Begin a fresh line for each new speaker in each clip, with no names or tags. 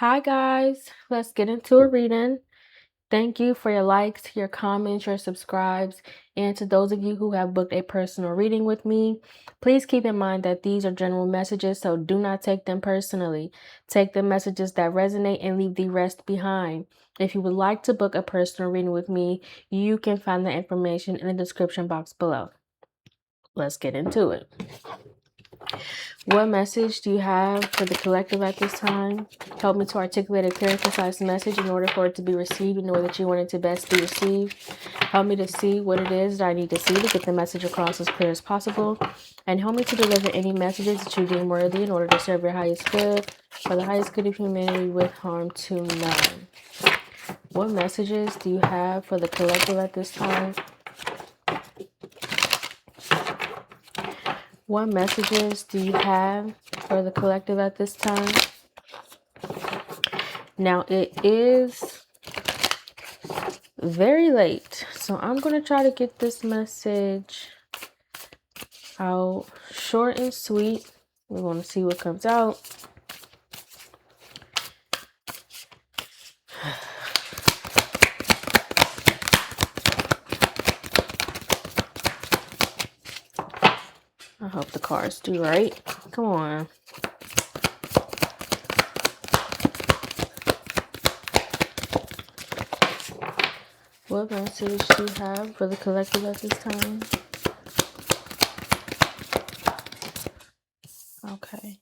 Hi guys, let's get into a reading. Thank you for your likes, your comments, your subscribes, and to those of you who have booked a personal reading with me, please keep in mind that these are general messages, so do not take them personally. Take the messages that resonate and leave the rest behind. If you would like to book a personal reading with me, you can find the information in the description box below. Let's get into it. What message do you have for the collective at this time? Help me to articulate a clear and concise message in order for it to be received in the way that you want it to best be received. Help me to see what it is that I need to see to get the message across as clear as possible. And help me to deliver any messages that you deem worthy in order to serve your highest good, for the highest good of humanity with harm to none. What messages do you have for the collective at this time? What messages do you have for the collective at this time? Now it is very late, so I'm going to try to get this message out short and sweet. We're going to see what comes out. I hope the cards do right. Come on. What message do you have for the collective at this time? Okay.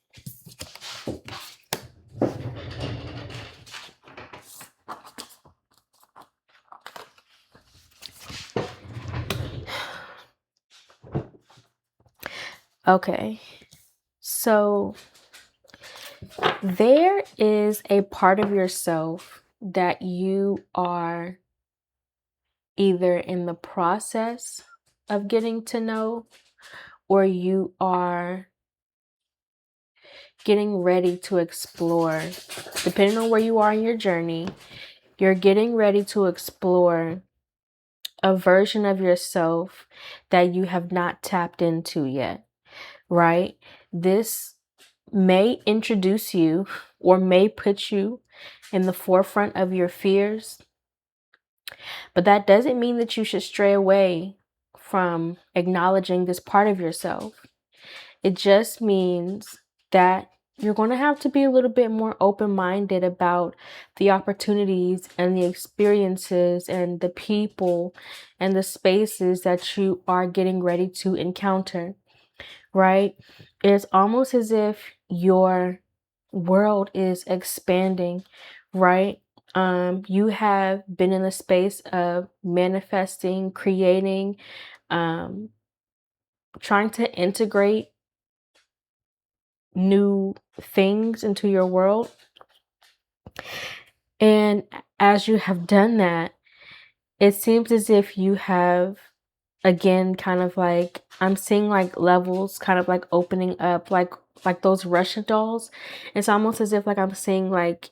Okay. So there is a part of yourself that you are either in the process of getting to know, or you are getting ready to explore. Depending on where you are in your journey, you're getting ready to explore a version of yourself that you have not tapped into yet, right? This may introduce you or may put you in the forefront of your fears, but that doesn't mean that you should stray away from acknowledging this part of yourself. It just means that you're going to have to be a little bit more open-minded about the opportunities and the experiences and the people and the spaces that you are getting ready to encounter, right? It's almost as if your world is expanding, right? You have been in the space of manifesting, creating, trying to integrate new things into your world. And as you have done that, it seems as if you have, again, kind of like, I'm seeing like levels kind of like opening up, like those Russian dolls. It's almost as if like I'm seeing like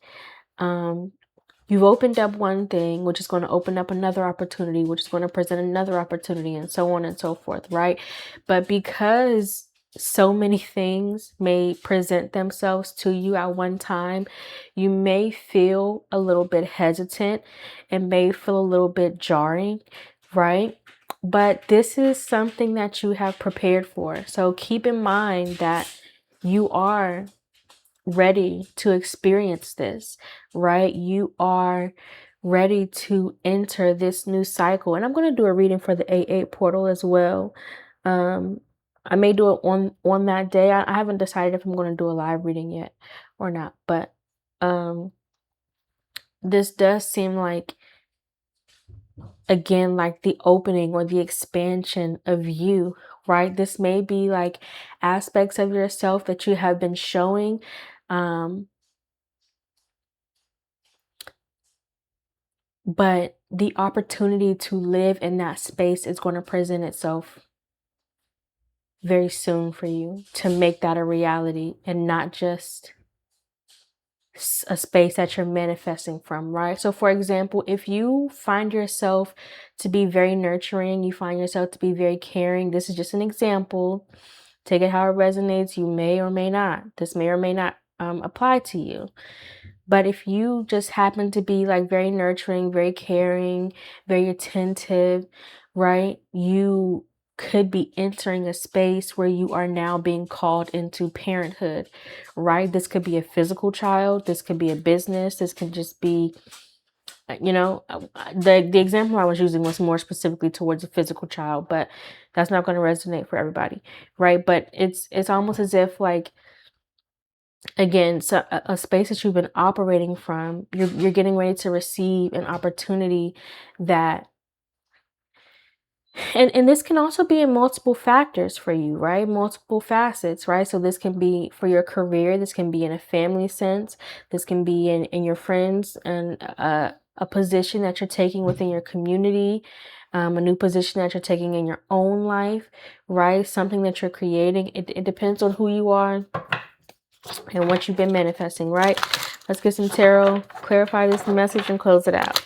you've opened up one thing, which is going to open up another opportunity, which is going to present another opportunity, and so on and so forth, right? But because so many things may present themselves to you at one time, you may feel a little bit hesitant and may feel a little bit jarring, right? But this is something that you have prepared for. So keep in mind that you are ready to experience this, right? You are ready to enter this new cycle. And I'm going to do a reading for the 8-8 portal as well. I may do it on that day. I haven't decided if I'm going to do a live reading yet or not, but this does seem like, again, like the opening or the expansion of you, right? This may be like aspects of yourself that you have been showing, but the opportunity to live in that space is going to present itself very soon for you, to make that a reality and not just a space that you're manifesting from, right? So for example, if you find yourself to be very nurturing, you find yourself to be very caring, this is just an example. Take it how it resonates. You may or may not. This may or may not apply to you. But if you just happen to be like very nurturing, very caring, very attentive, right? You could be entering a space where you are now being called into parenthood, right? This could be a physical child, this could be a business, this could just be, the example I was using was more specifically towards a physical child, but that's not going to resonate for everybody, right? But it's almost as if, like, again, so a space that you've been operating from, you're getting ready to receive an opportunity that, and this can also be in multiple factors for you, right? Multiple facets, right? So this can be for your career, this can be in a family sense, this can be in your friends, and a position that you're taking within your community, a new position that you're taking in your own life, right? Something that you're creating. It depends on who you are and what you've been manifesting, right? Let's get some tarot, clarify this message, and close it out.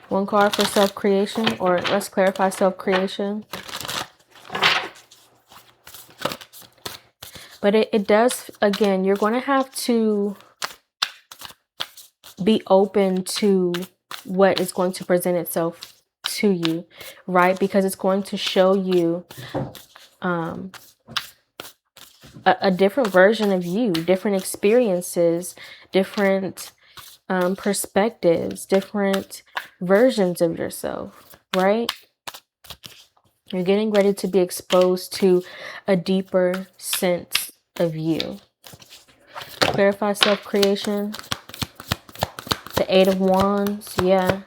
One card for self-creation, or let's clarify self-creation. But it does, again, you're going to have to be open to what is going to present itself to you, right? Because it's going to show you a different version of you, different experiences, different perspectives, different versions of yourself, right? You're getting ready to be exposed to a deeper sense of you. Clarify self-creation. The Eight of Wands, yeah.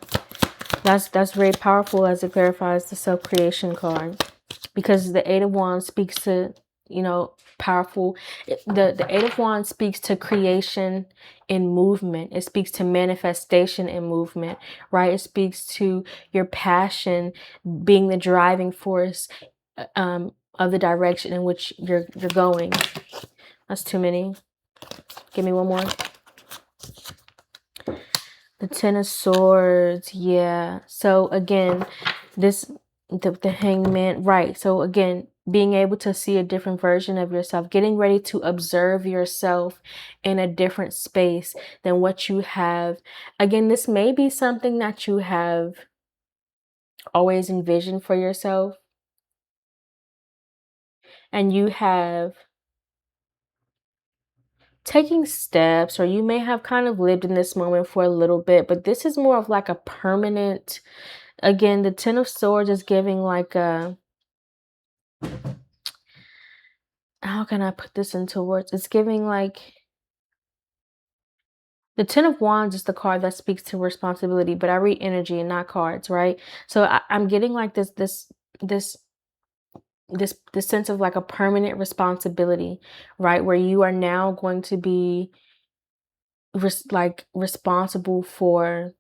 That's very powerful as it clarifies the self-creation card. Because the Eight of Wands speaks to, powerful. The Eight of Wands speaks to creation in movement. It speaks to manifestation in movement, right? It speaks to your passion being the driving force of the direction in which you're going. That's too many. Give me one more. The Ten of Swords, yeah. So again, the Hangman, right? So again, being able to see a different version of yourself, getting ready to observe yourself in a different space than what you have. Again, this may be something that you have always envisioned for yourself, and you have taking steps, or you may have kind of lived in this moment for a little bit, but this is more of like a permanent. Again, the Ten of Swords is giving like a, how can I put this into words? It's giving like, the Ten of Wands is the card that speaks to responsibility, but I read energy and not cards, right? So I'm getting like this sense of like a permanent responsibility, right? Where you are now going to be responsible for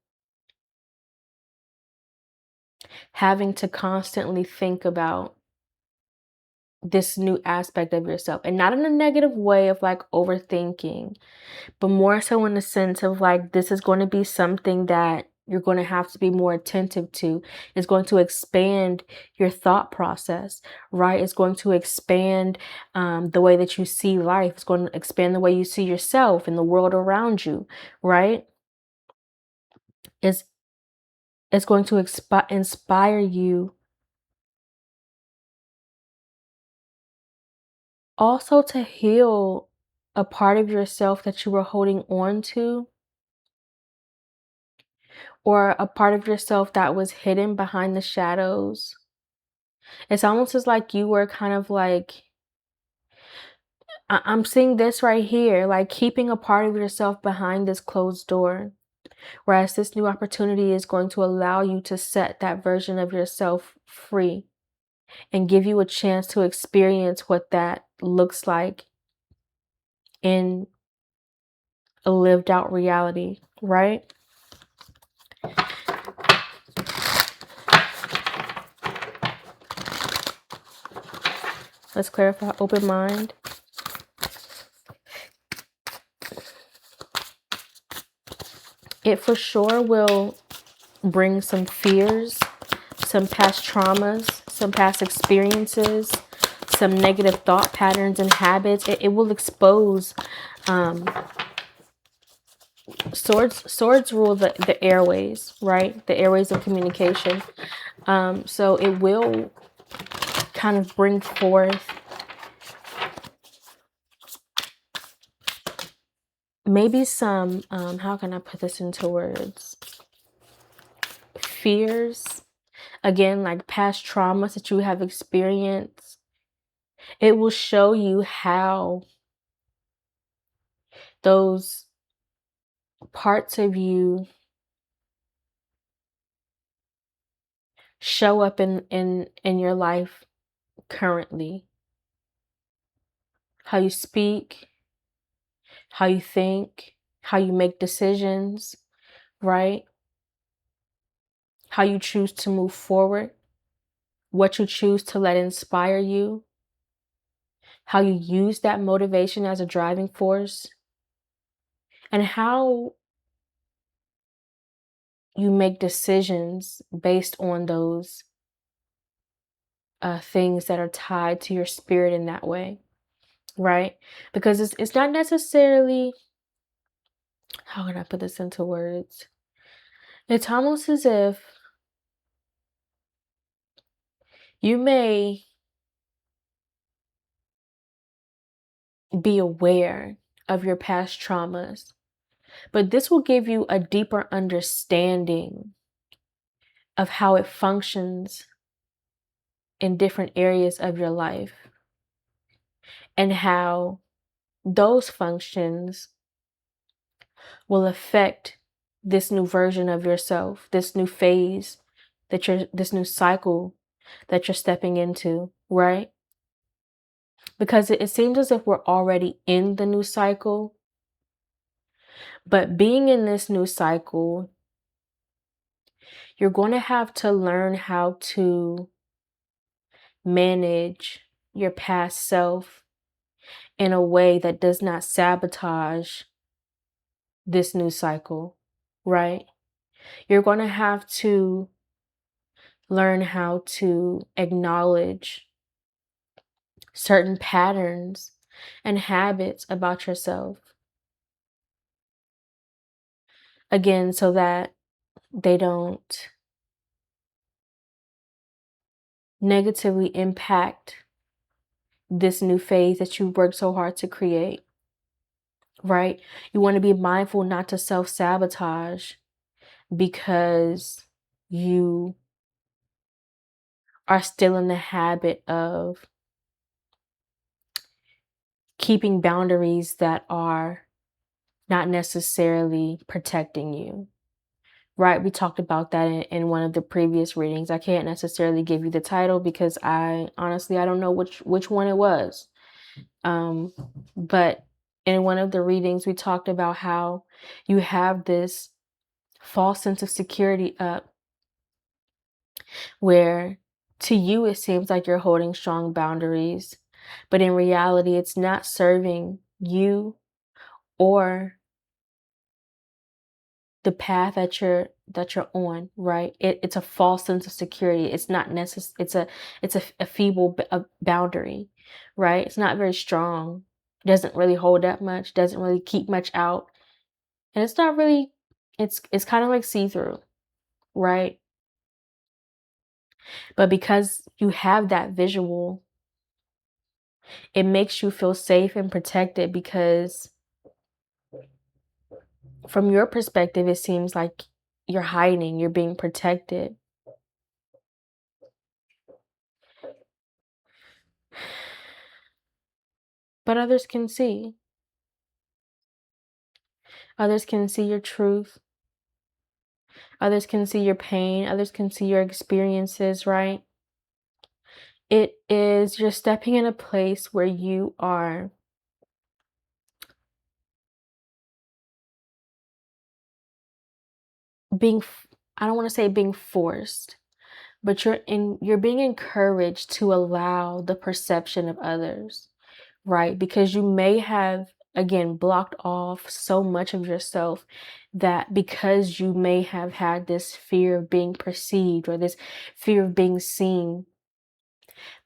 having to constantly think about this new aspect of yourself, and not in a negative way of like overthinking, but more so in the sense of like, this is going to be something that you're going to have to be more attentive to. It's going to expand your thought process, right? It's going to expand the way that you see life. It's going to expand the way you see yourself and the world around you, right? It's going to inspire you also to heal a part of yourself that you were holding on to, or a part of yourself that was hidden behind the shadows. It's almost as like you were kind of like, I'm seeing this right here, like keeping a part of yourself behind this closed door. Whereas this new opportunity is going to allow you to set that version of yourself free and give you a chance to experience what that looks like in a lived out reality, right? Let's clarify open mind. It for sure will bring some fears, some past traumas, some past experiences, some negative thought patterns and habits. It will expose Um, swords rule the airways, right? The airways of communication. So it will kind of bring forth maybe some, how can I put this into words? Fears, again, like past traumas that you have experienced. It will show you how those parts of you show up in your life currently. How you speak, how you think, how you make decisions, right? How you choose to move forward, what you choose to let inspire you, how you use that motivation as a driving force, and how you make decisions based on those things that are tied to your spirit in that way, right? Because it's not necessarily, how can I put this into words? It's almost as if you may be aware of your past traumas, but this will give you a deeper understanding of how it functions in different areas of your life and how those functions will affect this new version of yourself, this new phase this new cycle that you're stepping into, right? Because it seems as if we're already in the new cycle, but being in this new cycle, you're going to have to learn how to manage your past self in a way that does not sabotage this new cycle, right? You're going to have to learn how to acknowledge certain patterns and habits about yourself. Again, so that they don't negatively impact this new phase that you worked so hard to create, right? You want to be mindful not to self-sabotage because you are still in the habit of keeping boundaries that are not necessarily protecting you, right? We talked about that in one of the previous readings. I can't necessarily give you the title because I don't know which one it was. But in one of the readings, we talked about how you have this false sense of security up where to you it seems like you're holding strong boundaries, but in reality, it's not serving you or the path that you're on, right? It's a false sense of security. It's not necessary. It's a feeble boundary, right? It's not very strong. It doesn't really hold up much. Doesn't really keep much out, and it's not really. It's kind of like see through, right? But because you have that visual, it makes you feel safe and protected because from your perspective, it seems like you're hiding, you're being protected. But others can see. Others can see your truth. Others can see your pain. Others can see your experiences, right? It is, you're stepping in a place where you are being, I don't want to say being forced, but you're being encouraged to allow the perception of others, right? Because you may have, again, blocked off so much of yourself that because you may have had this fear of being perceived or this fear of being seen.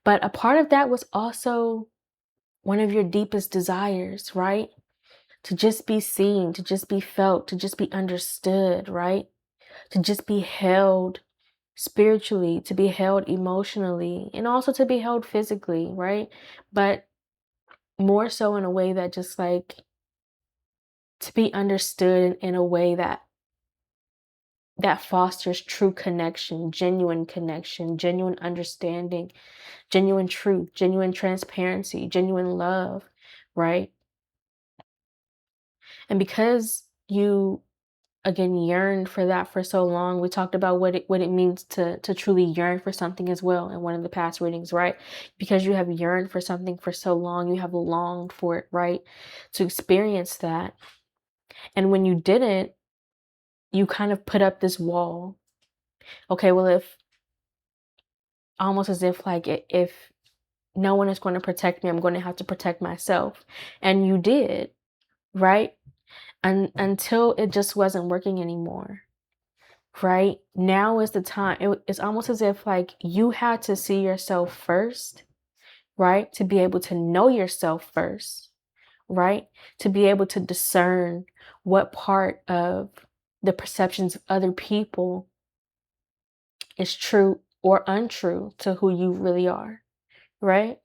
But a part of that was also one of your deepest desires, right? to just be seen, to just be felt, to just be understood, right? To just be held spiritually, to be held emotionally, and also to be held physically, right? But more so in a way that just like to be understood in a way that fosters true connection, genuine understanding, genuine truth, genuine transparency, genuine love, right? And because you again yearned for that for so long, we talked about what it means to truly yearn for something as well in one of the past readings, right? Because you have yearned for something for so long, you have longed for it, right? To experience that. And when you didn't, you kind of put up this wall. Okay, well, if almost as if like if no one is going to protect me, I'm going to have to protect myself. And you did, right? And until it just wasn't working anymore. Right? Now is the time. It's almost as if like you had to see yourself first, right? To be able to know yourself first, right? To be able to discern what part of the perceptions of other people is true or untrue to who you really are, right?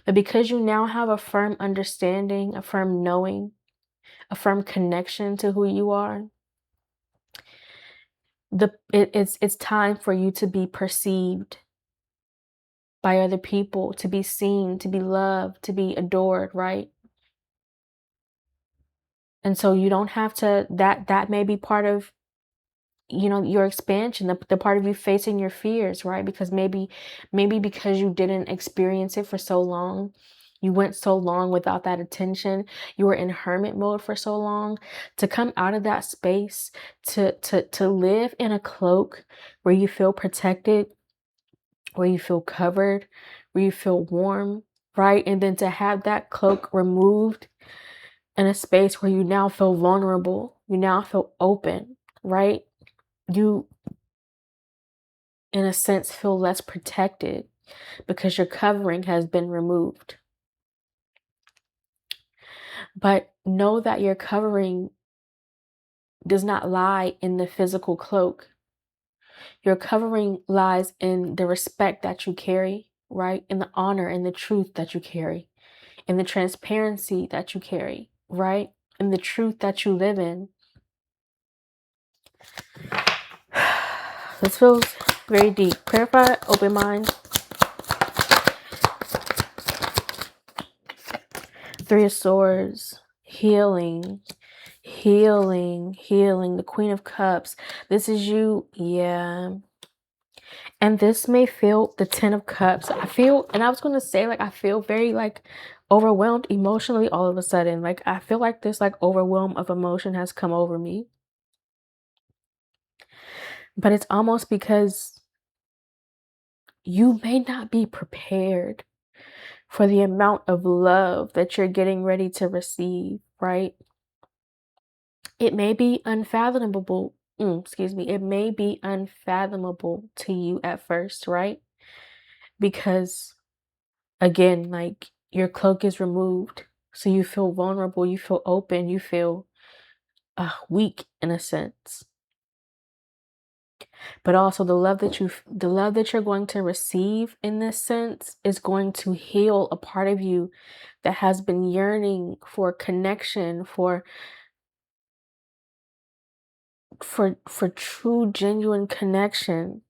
But because you now have a firm understanding, a firm knowing, a firm connection to who you are, it's time for you to be perceived by other people, to be seen, to be loved, to be adored, right? And so you don't have to that may be part of your expansion, the part of you facing your fears, right? Because maybe because you didn't experience it for so long, you went so long without that attention, you were in hermit mode for so long, to come out of that space, to live in a cloak where you feel protected, where you feel covered, where you feel warm, right? And then to have that cloak removed in a space where you now feel vulnerable, you now feel open, right? You, in a sense, feel less protected because your covering has been removed. But know that your covering does not lie in the physical cloak. Your covering lies in the respect that you carry, right? In the honor and the truth that you carry, in the transparency that you carry, right? In the truth that you live in. This feels very deep. Clarify, open mind. Three of Swords, healing, healing. The Queen of Cups. This is you, yeah. And this may feel the Ten of Cups. I feel, and I was going to say, like, I feel very, like, overwhelmed emotionally all of a sudden. Like, I feel like this, like, overwhelm of emotion has come over me. But it's almost because you may not be prepared for the amount of love that you're getting ready to receive, right? It may be unfathomable. It may be unfathomable to you at first, right? Because again, like your cloak is removed. So you feel vulnerable, you feel open, you feel weak in a sense. But also the love that you're going to receive in this sense is going to heal a part of you that has been yearning for connection, for true genuine connection,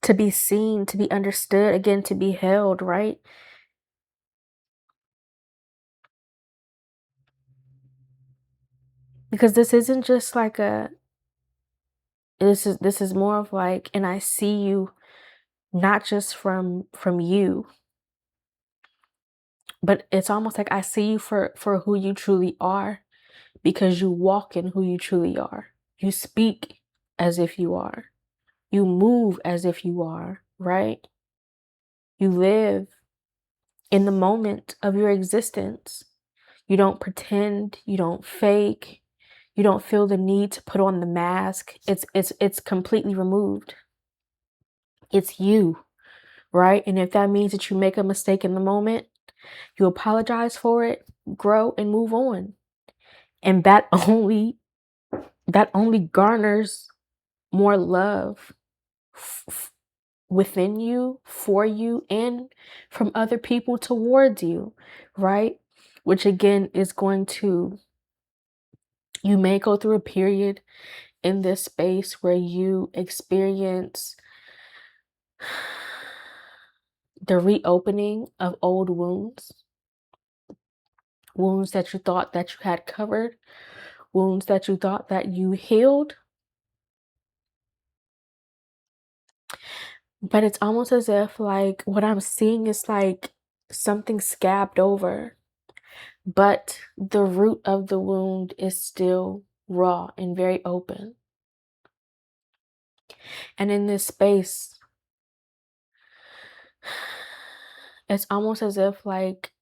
to be seen, to be understood, again, to be held, right? Because this isn't just like this is more of like, and I see you not just from you, but it's almost like I see you for who you truly are, because you walk in who you truly are. You speak as if you are. You move as if you are, right? You live in the moment of your existence. You don't pretend, you don't fake, you don't feel the need to put on the mask. It's completely removed. It's you, right? And if that means that you make a mistake in the moment, You apologize for it, grow and move on. And that only garners more love within you, for you, and from other people towards you, right? Which again is going to, you may go through a period in this space where you experience the reopening of old wounds, wounds that you thought that you had covered, wounds that you thought that you healed. But it's almost as if, like, what I'm seeing is like something scabbed over, but the root of the wound is still raw and very open. And in this space, it's almost as if, like,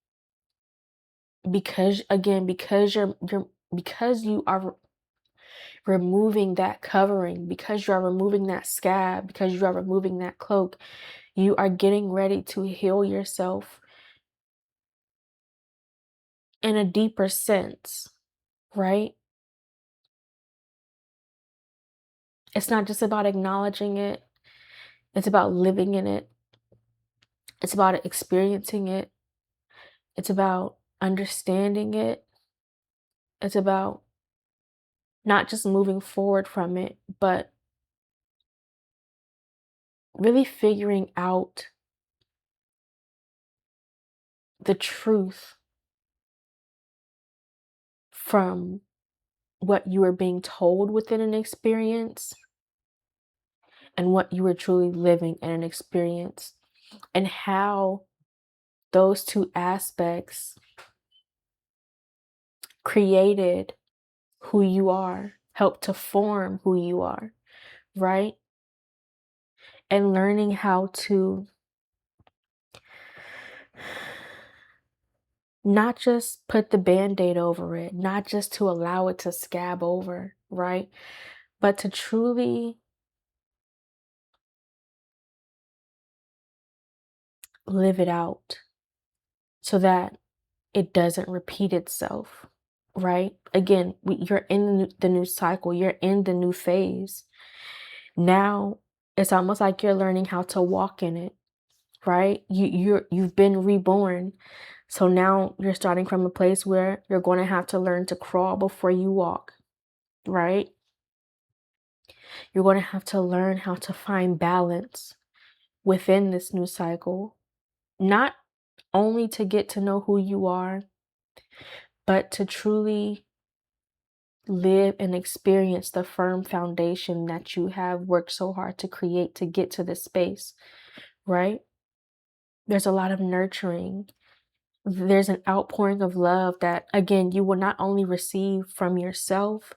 because you are removing that covering, because you are removing that scab, because you are removing that cloak, you are getting ready to heal yourself in a deeper sense, right? It's not just about acknowledging it, it's about living in it, it's about experiencing it, it's about understanding it, it's about not just moving forward from it, but really figuring out the truth from what you are being told within an experience and what you are truly living in an experience, and how those two aspects created who you are, helped to form who you are, right? And learning how to not just put the band-aid over it, not just to allow it to scab over, right? But to truly live it out so that it doesn't repeat itself, right? Again, you're in the new cycle, you're in the new phase. Now it's almost like you're learning how to walk in it, right? You've been reborn. So now you're starting from a place where you're going to have to learn to crawl before you walk, right? You're going to have to learn how to find balance within this new cycle, not only to get to know who you are, but to truly live and experience the firm foundation that you have worked so hard to create to get to this space, right? There's a lot of nurturing. There's an outpouring of love that, again, you will not only receive from yourself,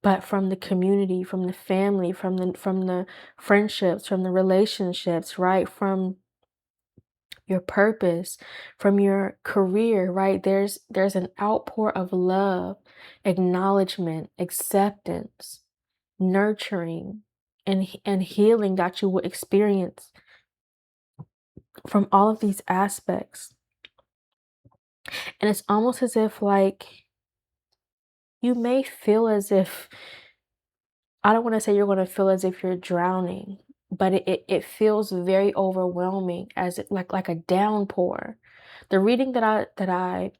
but from the community, from the family, from the friendships, from the relationships, right? From your purpose, from your career, right? There's an outpour of love, acknowledgement, acceptance, nurturing, and healing that you will experience from all of these aspects. And it's almost as if, like, you may feel as if, I don't want to say you're going to feel as if you're drowning, but it feels very overwhelming, as it like a downpour. The reading that I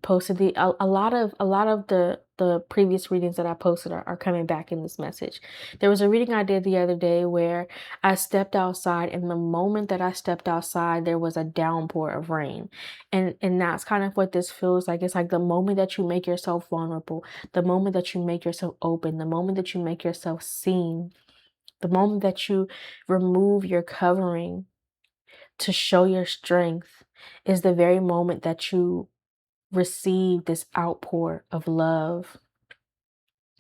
posted, a lot of the previous readings that I posted are coming back in this message. There was a reading I did the other day where I stepped outside, and the moment that I stepped outside there was a downpour of rain. And that's kind of what this feels like. It's like the moment that you make yourself vulnerable, the moment that you make yourself open, the moment that you make yourself seen, the moment that you remove your covering to show your strength, is the very moment that you receive this outpour of love,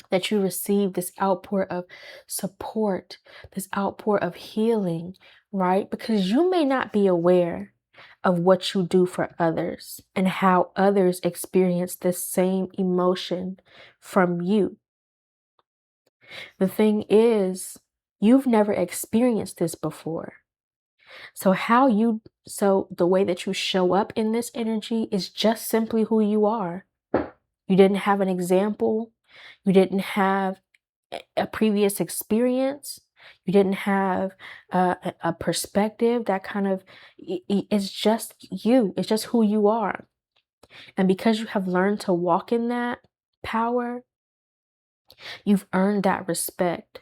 that you receive this outpour of support, this outpour of healing, right? Because you may not be aware of what you do for others and how others experience this same emotion from you. The thing is, you've never experienced this before. So how you So the way that you show up in this energy is just simply who you are. You didn't have an example. You didn't have a previous experience. You didn't have a perspective that kind of, it's just you. It's just who you are. And because you have learned to walk in that power, you've earned that respect.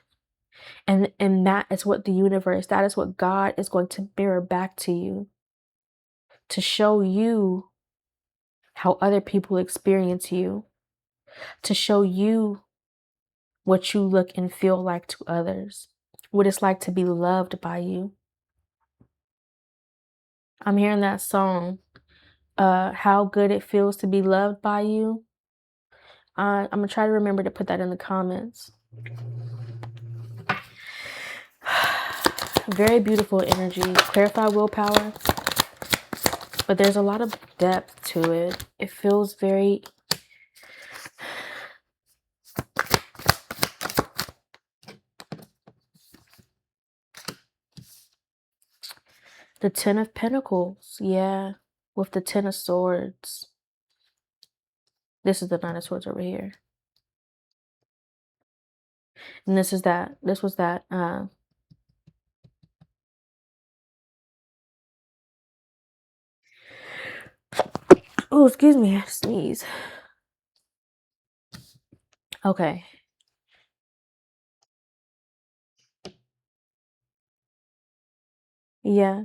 And that is what the universe, that is what God is going to mirror back to you, to show you how other people experience you, to show you what you look and feel like to others, what it's like to be loved by you. I'm hearing that song, How Good It Feels to Be Loved by You. I'm gonna try to remember to put that in the comments. Very beautiful energy, clarify willpower, but there's a lot of depth to it. It feels very, the Ten of Pentacles, yeah, with the Ten of Swords. This is the Nine of Swords over here. And this was that, oh, excuse me, I had to sneeze. Okay. Yeah.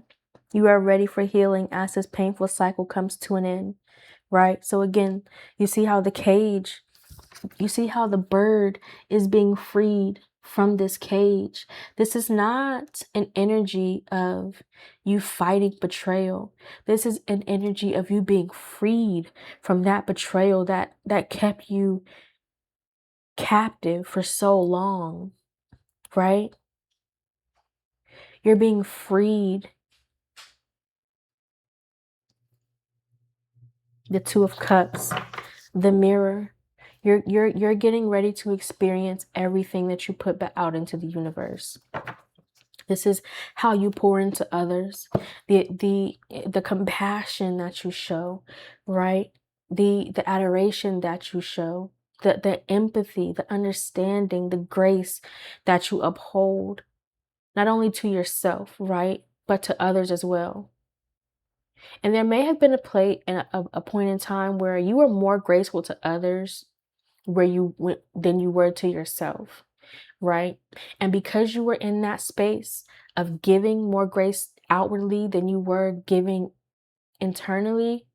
You are ready for healing as this painful cycle comes to an end, right? So again, you see how the cage, you see how the bird is being freed from this cage. This is not an energy of you fighting betrayal. This is an energy of you being freed from that betrayal that kept you captive for so long, right? You're being freed. The Two of Cups, the Mirror. You're getting ready to experience everything that you put out into the universe. This is how you pour into others, the compassion that you show, right? The adoration that you show, the empathy, the understanding, the grace that you uphold, not only to yourself, right, but to others as well. And there may have been a point in time where you were more graceful to others than you were to yourself, right? And because you were in that space of giving more grace outwardly than you were giving internally,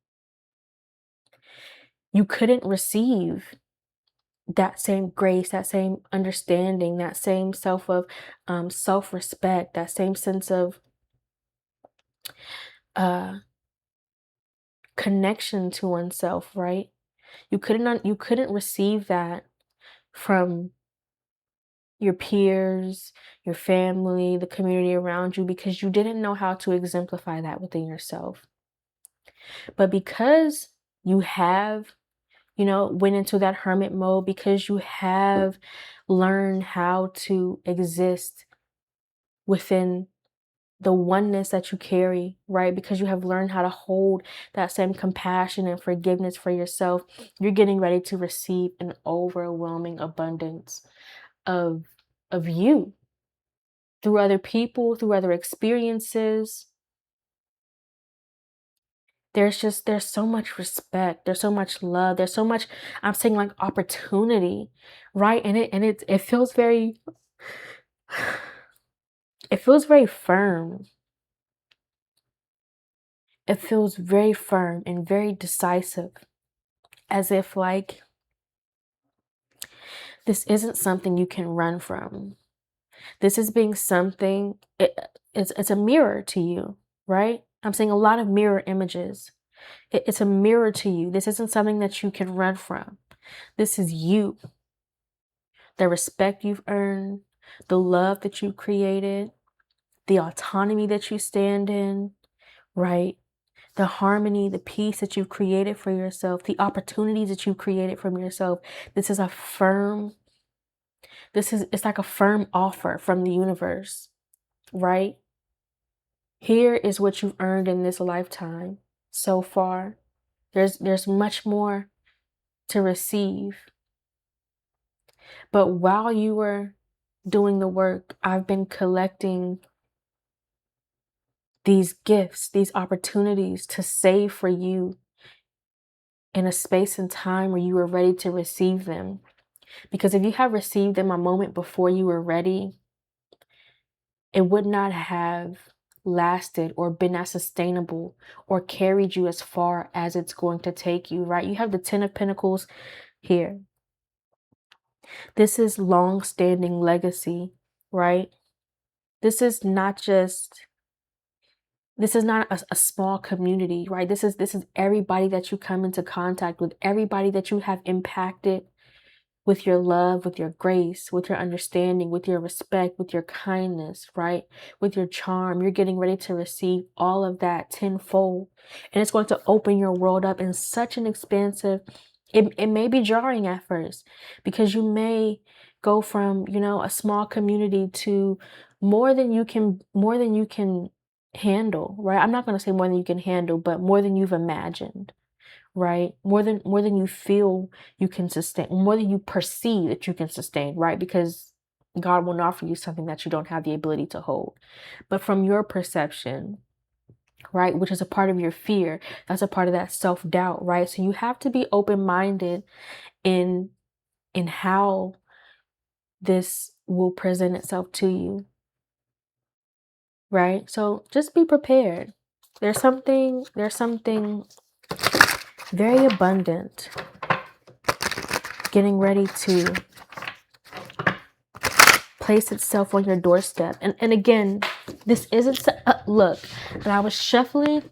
you couldn't receive that same grace, that same understanding, that same self-respect, that same sense of uh connection to oneself, right? You couldn't receive that from your peers, your family, the community around you, because you didn't know how to exemplify that within yourself. But because you have, went into that hermit mode, because you have learned how to exist within the oneness that you carry, right? Because you have learned how to hold that same compassion and forgiveness for yourself, you're getting ready to receive an overwhelming abundance of you through other people, through other experiences. There's so much respect, there's so much love, there's so much, I'm saying, like, opportunity, right? And it feels very it feels very firm. It feels very firm and very decisive, as if, like, this isn't something you can run from. This is being something, it's a mirror to you, right? I'm seeing a lot of mirror images. It's a mirror to you. This isn't something that you can run from. This is you. The respect you've earned, the love that you created, the autonomy that you stand in, right? The harmony, the peace that you've created for yourself, the opportunities that you've created from yourself. This is it's like a firm offer from the universe, right? Here is what you've earned in this lifetime so far. There's much more to receive. But while you were doing the work, I've been collecting these gifts, these opportunities to save for you in a space and time where you were ready to receive them. Because if you have received them a moment before you were ready, it would not have lasted or been as sustainable or carried you as far as it's going to take you, right? You have the 10 of Pentacles here. This is long-standing legacy, right? This is not a small community, right? This is everybody that you come into contact with, everybody that you have impacted with your love, with your grace, with your understanding, with your respect, with your kindness, right? With your charm. You're getting ready to receive all of that tenfold. And it's going to open your world up in such an expansive, it may be jarring at first because you may go from, a small community to more than you can handle, right? I'm not going to say more than you can handle, but more than you've imagined, right? More than you feel you can sustain, more than you perceive that you can sustain, right? Because God won't offer you something that you don't have the ability to hold. But from your perception, right, which is a part of your fear, that's a part of that self-doubt, right? So you have to be open-minded in how this will present itself to you, right? So just be prepared. There's something very abundant getting ready to place itself on your doorstep. And again, this isn't look, and I was shuffling,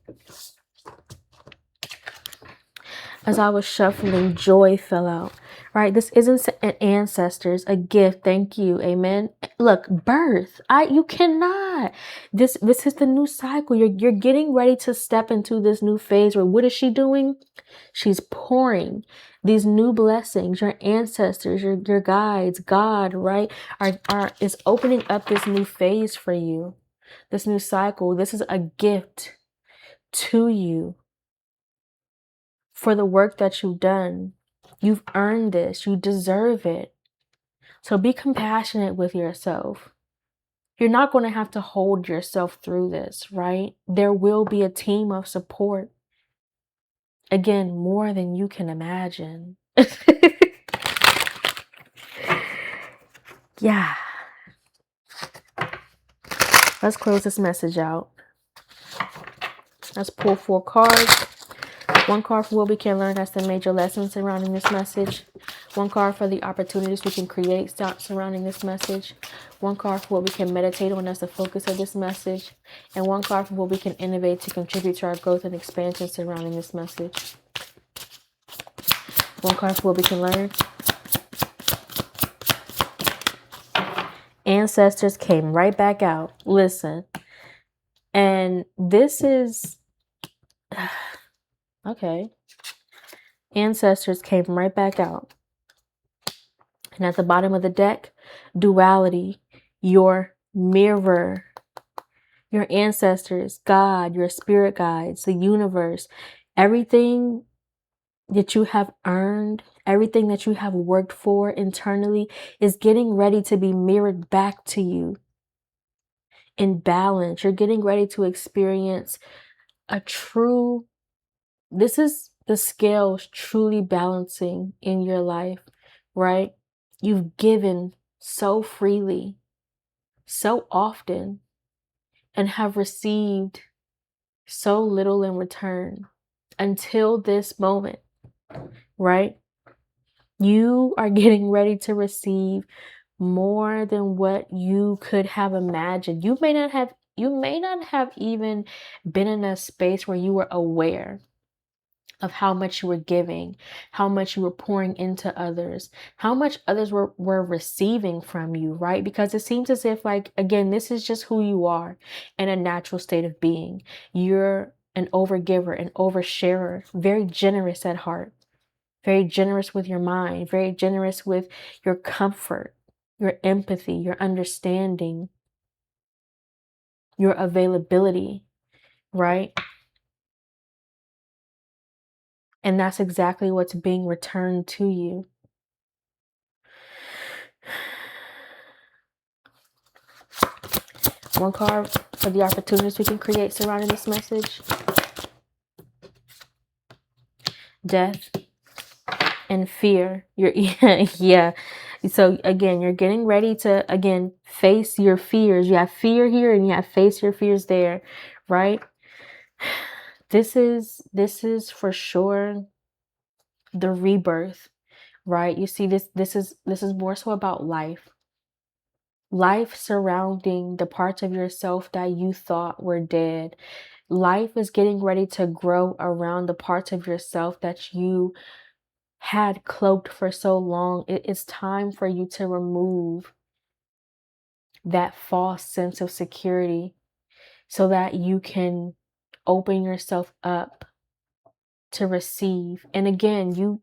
as I was shuffling, joy fell out, right? This isn't an ancestors, a gift. Thank you. Amen. Look, birth. You cannot. This is the new cycle. You're getting ready to step into this new phase where what is she doing? She's pouring these new blessings. Your ancestors, your guides, God, right, is opening up this new phase for you. This new cycle. This is a gift to you for the work that you've done. You've earned this. You deserve it. So be compassionate with yourself. You're not going to have to hold yourself through this, right? There will be a team of support. Again, more than you can imagine. Yeah. Let's close this message out. Let's pull 4 cards. 1 card for what we can learn as the major lessons surrounding this message. 1 card for the opportunities we can create surrounding this message. 1 card for what we can meditate on as the focus of this message. And 1 card for what we can innovate to contribute to our growth and expansion surrounding this message. 1 card for what we can learn. Ancestors came right back out. Listen. And this is... okay. Ancestors came right back out. And at the bottom of the deck, duality, your mirror, your ancestors, God, your spirit guides, the universe, everything that you have earned, everything that you have worked for internally is getting ready to be mirrored back to you in balance. You're getting ready to experience this is the scales truly balancing in your life, right? You've given so freely, so often, and have received so little in return until this moment, right? You are getting ready to receive more than what you could have imagined. You may not have even been in a space where you were aware of how much you were giving, how much you were pouring into others, how much others were receiving from you, right? Because it seems as if, like, again, this is just who you are in a natural state of being. You're an overgiver, an oversharer, very generous at heart, very generous with your mind, very generous with your comfort, your empathy, your understanding. your availability, right? And that's exactly what's being returned to you. One card for the opportunities we can create surrounding this message. Death and fear. You're yeah. So again, you're getting ready to again face your fears. You have fear here and you have face your fears there, right? This is for sure the rebirth, right? You see this is more so about life. Life surrounding the parts of yourself that you thought were dead. Life is getting ready to grow around the parts of yourself that you had cloaked for so long. It is time for you to remove that false sense of security so that you can open yourself up to receive. And again, you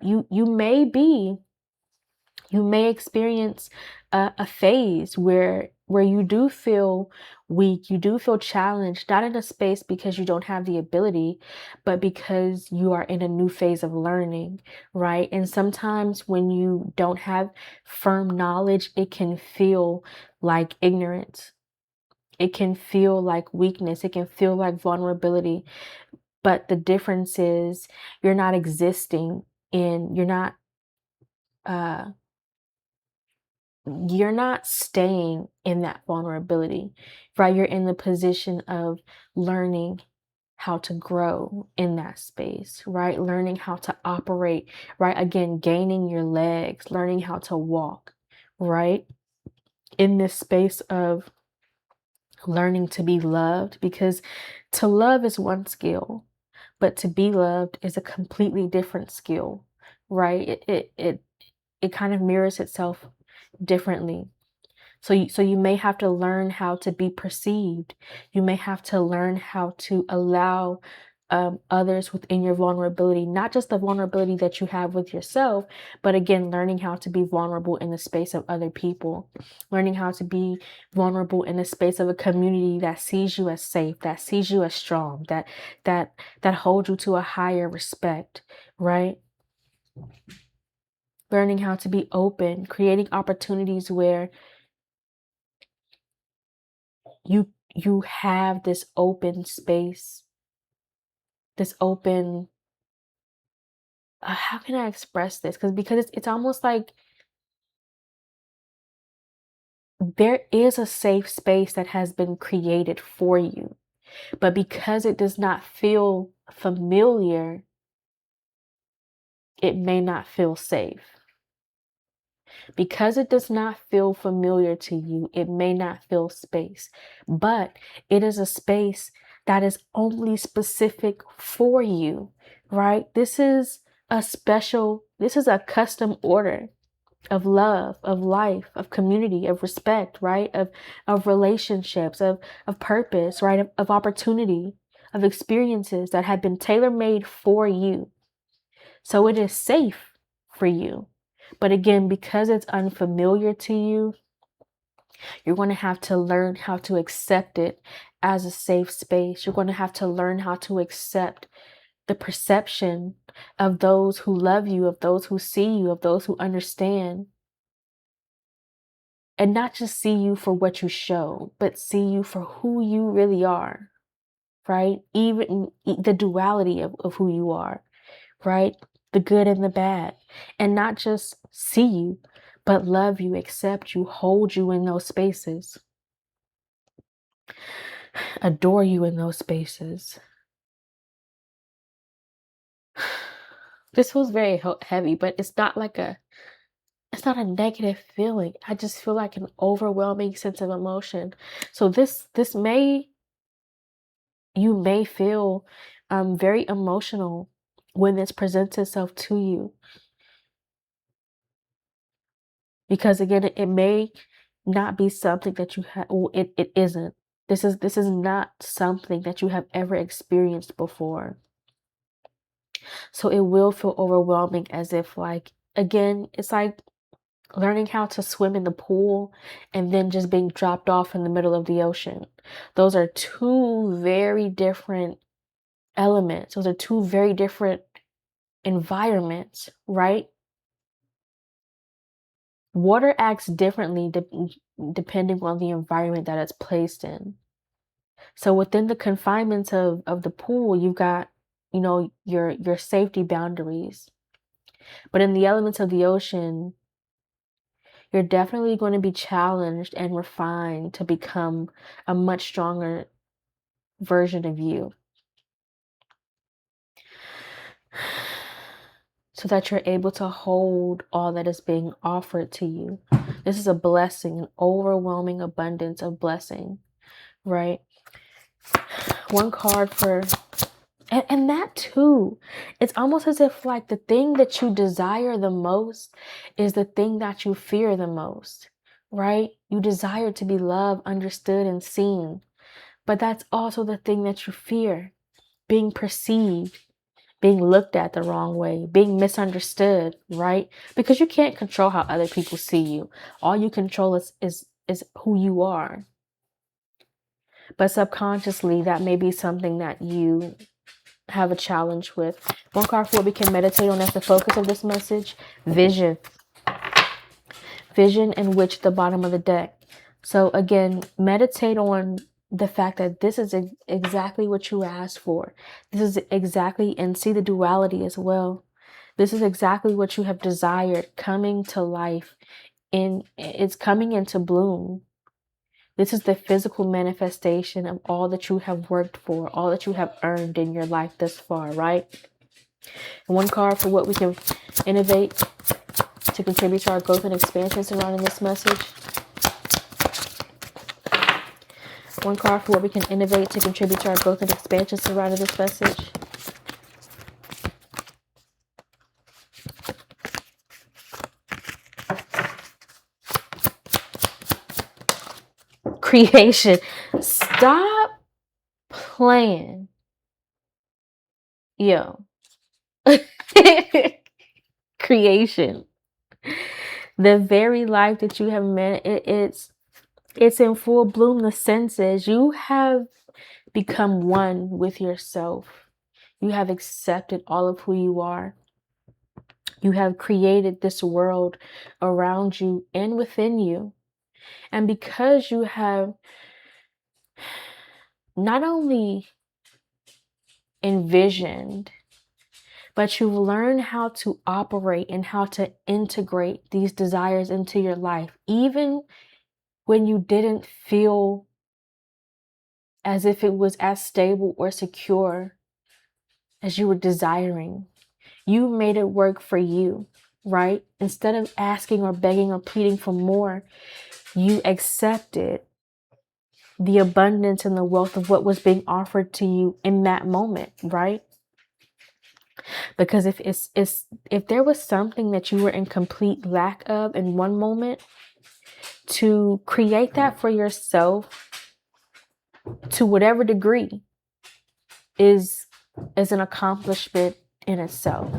may experience a phase where you do feel weak, you do feel challenged, not in a space because you don't have the ability, but because you are in a new phase of learning, right? And sometimes when you don't have firm knowledge, it can feel like ignorance. It can feel like weakness. It can feel like vulnerability. But the difference is you're not existing in, uh, you're not staying in that vulnerability, right? You're in the position of learning how to grow in that space, right? Learning how to operate, right? Again, gaining your legs, learning how to walk, right? In this space of learning to be loved, because to love is one skill, but to be loved is a completely different skill, right? It kind of mirrors itself differently. So you may have to learn how to be perceived. You may have to learn how to allow others within your vulnerability, not just the vulnerability that you have with yourself, but again, learning how to be vulnerable in the space of other people, learning how to be vulnerable in the space of a community that sees you as safe, that sees you as strong, that holds you to a higher respect, right? Learning how to be open, creating opportunities where you have this open space, this open how can I express this? Because it's almost like there is a safe space that has been created for you, but because it does not feel familiar, it may not feel safe. Because it does not feel familiar to you, it may not feel space, but it is a space that is only specific for you, right? This is a custom order of love, of life, of community, of respect, right? Of relationships, of purpose, right? Of opportunity, of experiences that have been tailor-made for you. So it is safe for you. But again, because it's unfamiliar to you, you're going to have to learn how to accept it as a safe space. You're going to have to learn how to accept the perception of those who love you, of those who see you, of those who understand. And not just see you for what you show, but see you for who you really are, right? Even the duality of who you are, right? The good and the bad. And not just see you, but love you, accept you, hold you in those spaces, adore you in those spaces. This feels very heavy, but it's not a negative feeling. I just feel like an overwhelming sense of emotion. So you may feel very emotional when this presents itself to you, because again, it may not be something that you have. It isn't. This is not something that you have ever experienced before. So it will feel overwhelming, as if like again, it's learning how to swim in the pool, and then just being dropped off in the middle of the ocean. Those are two very different elements. Those are two very different environments, right? Water acts differently depending on the environment that it's placed in. So within the confinements of the pool, you've got, your safety boundaries. But in the elements of the ocean, you're definitely going to be challenged and refined to become a much stronger version of you, so that you're able to hold all that is being offered to you. This is a blessing, an overwhelming abundance of blessing, right? One card for, and that too, it's almost as if like the thing that you desire the most is the thing that you fear the most, right? You desire to be loved, understood, and seen, but that's also the thing that you fear, being perceived, being looked at the wrong way, being misunderstood, right? Because you can't control how other people see you. All you control is who you are. But subconsciously, that may be something that you have a challenge with. One card for what we can meditate on as the focus of this message: vision. Vision, in which the bottom of the deck. So again, meditate on the fact that this is exactly what you asked for. This is exactly, and see the duality as well. This is exactly what you have desired coming to life. It's coming into bloom. This is the physical manifestation of all that you have worked for, all that you have earned in your life thus far, right? And one card for what we can innovate to contribute to our growth and expansion surrounding this message. One card for what we can innovate to contribute to our growth and expansion surrounding this message. Creation. Stop playing. Yo. Creation. The very life that you have met, it's in full bloom. The senses, you have become one with yourself. You have accepted all of who you are. You have created this world around you and within you. And because you have not only envisioned, but you've learned how to operate and how to integrate these desires into your life, even when you didn't feel as if it was as stable or secure as you were desiring. You made it work for you, right? Instead of asking or begging or pleading for more, you accepted the abundance and the wealth of what was being offered to you in that moment, right? Because if there was something that you were in complete lack of in one moment, to create that for yourself to whatever degree is an accomplishment in itself,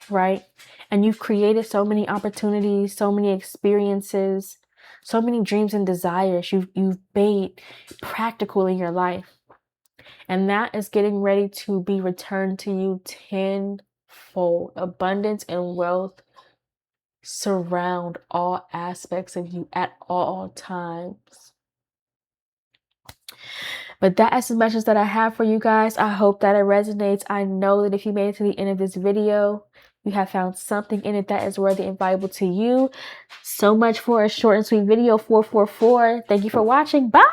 right? And you've created so many opportunities, so many experiences, so many dreams and desires you've made practical in your life. And that is getting ready to be returned to you tenfold. Abundance and wealth surround all aspects of you at all times. But that is the message that I have for you guys. I hope that it resonates. I know that if you made it to the end of this video, you have found something in it that is worthy and valuable to you. So much for a short and sweet video, 444. Thank you for watching. Bye.